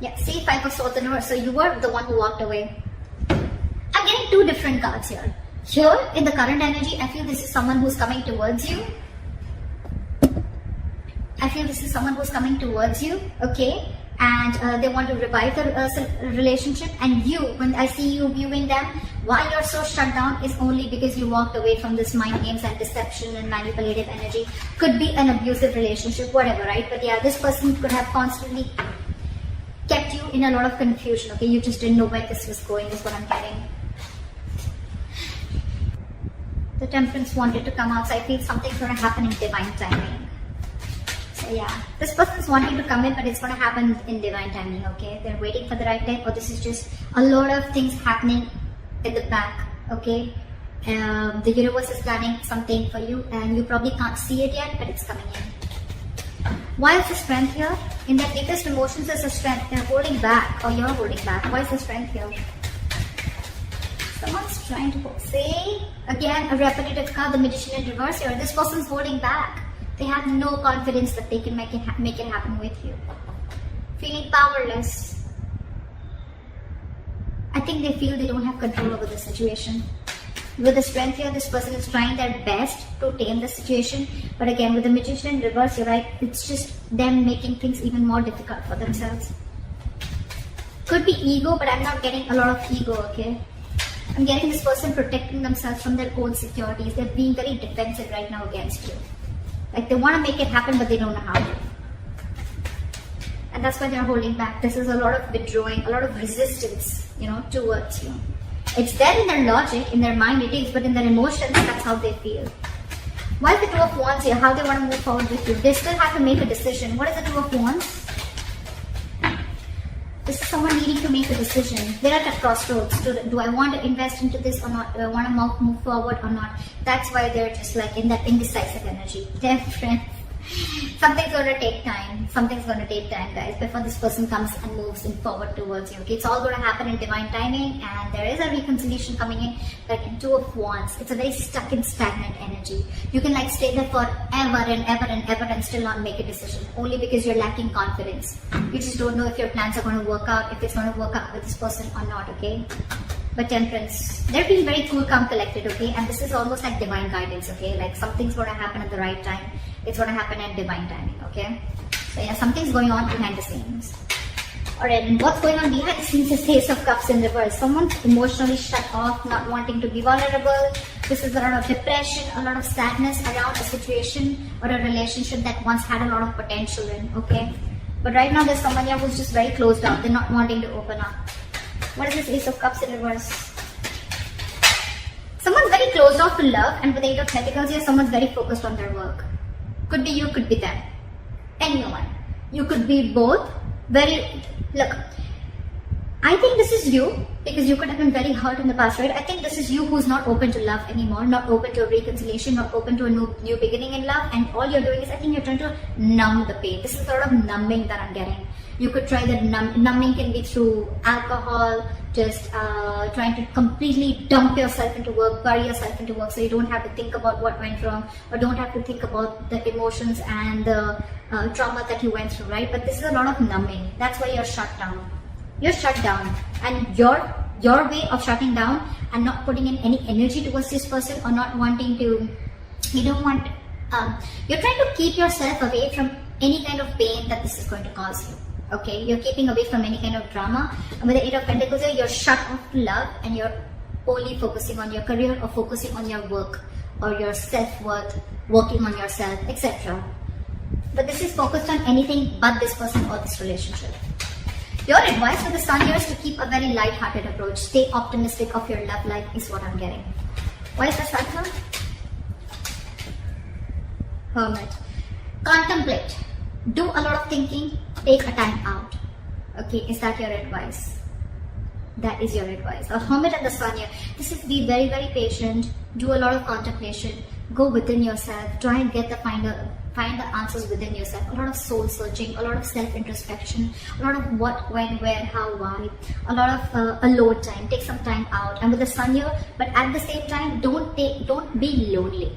Yeah, see, 5 of swords in reverse. So you were the one who walked away. I'm getting two different cards here. Here, in the current energy, I feel this is someone who's coming towards you. I feel this is someone who's coming towards you, okay? And they want to revive the relationship. And you, when I see you viewing them, why you're so shut down is only because you walked away from this mind games and deception and manipulative energy. Could be an abusive relationship, whatever, right? But yeah, this person could have constantly kept you in a lot of confusion, okay? You just didn't know where this was going, is what I'm getting. The Temperance wanted to come out, so I feel something's going to happen in divine timing. So yeah, this person's wanting to come in, but it's going to happen in divine timing, okay? They're waiting for the right time, or this is just a lot of things happening in the back, okay? The universe is planning something for you, and you probably can't see it yet, but it's coming in. Why is the strength here? In their deepest emotions, there's a strength. They're holding back, or you're holding back. Why is the strength here? Someone's trying to say, again, a repetitive card, the Magician in reverse here. This person's holding back. They have no confidence that they can make it happen with you. Feeling powerless. I think they feel they don't have control over the situation. With the strength here, this person is trying their best to tame the situation. But again, with the Magician in reverse, you're right, it's just them making things even more difficult for themselves. Could be ego, but I'm not getting a lot of ego, okay? I'm getting this person protecting themselves from their own securities. They're being very defensive right now against you. Like they want to make it happen, but they don't know how to. And that's why they're holding back. This is a lot of withdrawing, a lot of resistance, towards you. It's there in their logic, in their mind it is, but in their emotions, that's how they feel. Why is the Two of Wands here? How they want to move forward with you? They still have to make a decision. What is the Two of Wands? This is someone needing to make a decision. They're at a crossroads. Do I want to invest into this or not? Do I want to move forward or not? That's why they're just like in that indecisive energy. They're friends. Something's going to take time. Something's going to take time, guys, before this person comes and moves in forward towards you. Okay, it's all going to happen in divine timing, and there is a reconciliation coming in. Like in Two of Wands, it's a very stuck and stagnant energy. You can like stay there forever and ever and ever and still not make a decision, only because you're lacking confidence. You just don't know if your plans are going to work out, if it's going to work out with this person or not, okay? But Temperance, they're being very cool, calm, collected, okay? And this is almost like divine guidance, okay? Like something's going to happen at the right time. It's going to happen at divine timing, okay? So yeah, something's going on behind the scenes. Alright, and what's going on behind the scenes is Ace of Cups in reverse. Someone's emotionally shut off, not wanting to be vulnerable. This is a lot of depression, a lot of sadness around a situation or a relationship that once had a lot of potential in, okay? But right now there's someone here who's just very closed down. They're not wanting to open up. What is this Ace of Cups in reverse? Someone's very closed off to love, and with the Eight of Pentacles here, someone's very focused on their work. Could be you, could be them. Anyone. You could be both. Look, I think this is you, because you could have been very hurt in the past, right? I think this is you who's not open to love anymore, not open to a reconciliation, not open to a new beginning in love, and all you're doing is, I think you're trying to numb the pain. This is sort of numbing that I'm getting. You could try that numbing can be through alcohol, just trying to completely dump yourself into work, bury yourself into work, so you don't have to think about what went wrong, or don't have to think about the emotions and the trauma that you went through, right? But this is a lot of numbing. That's why you're shut down. You're shut down, and your way of shutting down and not putting in any energy towards this person, or not wanting to, you're trying to keep yourself away from any kind of pain that this is going to cause you. Okay, you're keeping away from any kind of drama. And with the Eight of Pentacles here, you're shut off to love, and you're only focusing on your career, or focusing on your work, or your self-worth, working on yourself, etc. But this is focused on anything but this person or this relationship. Your advice for the Sun here is to keep a very light-hearted approach. Stay optimistic of your love life is what I'm getting. Why is the Sun here? Hermit. Contemplate. Do a lot of thinking. Take a time out. Okay, is that your advice? That is your advice. A Hermit and the Sun here. This is be very, very patient. Do a lot of contemplation. Go within yourself. Try and find the answers within yourself. A lot of soul searching. A lot of self-introspection. A lot of what, when, where, how, why. A lot of alone time. Take some time out. And with the Sun here, but at the same time, don't be lonely.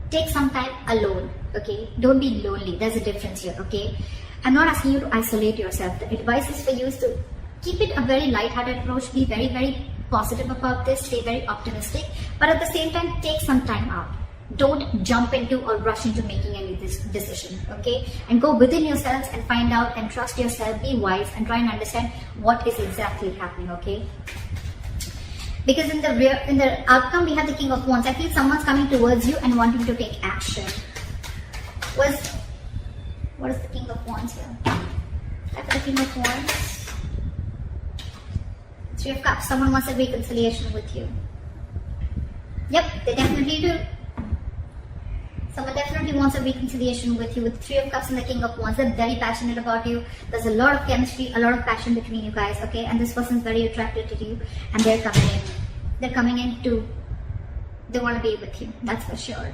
Take some time alone. Okay, don't be lonely. There's a difference here. Okay. I'm not asking you to isolate yourself. The advice is for you is to keep it a very light-hearted approach, be very, very positive about this, stay very optimistic, but at the same time, take some time out. Don't jump into or rush into making any decision, okay? And go within yourselves and find out and trust yourself, be wise, and try and understand what is exactly happening, okay? Because in the outcome, we have the King of Wands. I feel someone's coming towards you and wanting to take action. What is the King of Wands here? Type of the King of Wands. Three of Cups. Someone wants a reconciliation with you. Yep, they definitely do. Someone definitely wants a reconciliation with you with Three of Cups and the King of Wands. They're very passionate about you. There's a lot of chemistry, a lot of passion between you guys, okay? And this person's very attracted to you, and they're coming in. They're coming in to, they want to be with you, that's for sure.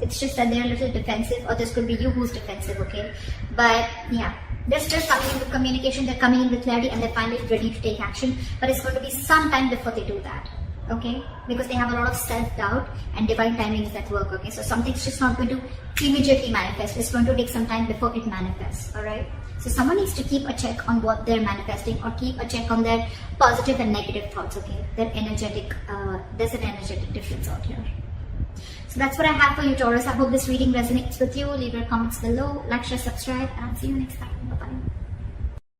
It's just that they're a little defensive, or this could be you who's defensive, okay? But yeah, they're still coming in with communication, they're coming in with clarity, and they're finally ready to take action. But it's going to be some time before they do that. Okay, because they have a lot of self-doubt and divine timings that work, okay? So something's just not going to immediately manifest. It's going to take some time before it manifests, alright? So someone needs to keep a check on what they're manifesting, or keep a check on their positive and negative thoughts, okay? Their energetic, there's an energetic difference out here. So that's what I have for you, Taurus. I hope this reading resonates with you. Leave your comments below, like, share, subscribe, and I'll see you next time. Bye-bye.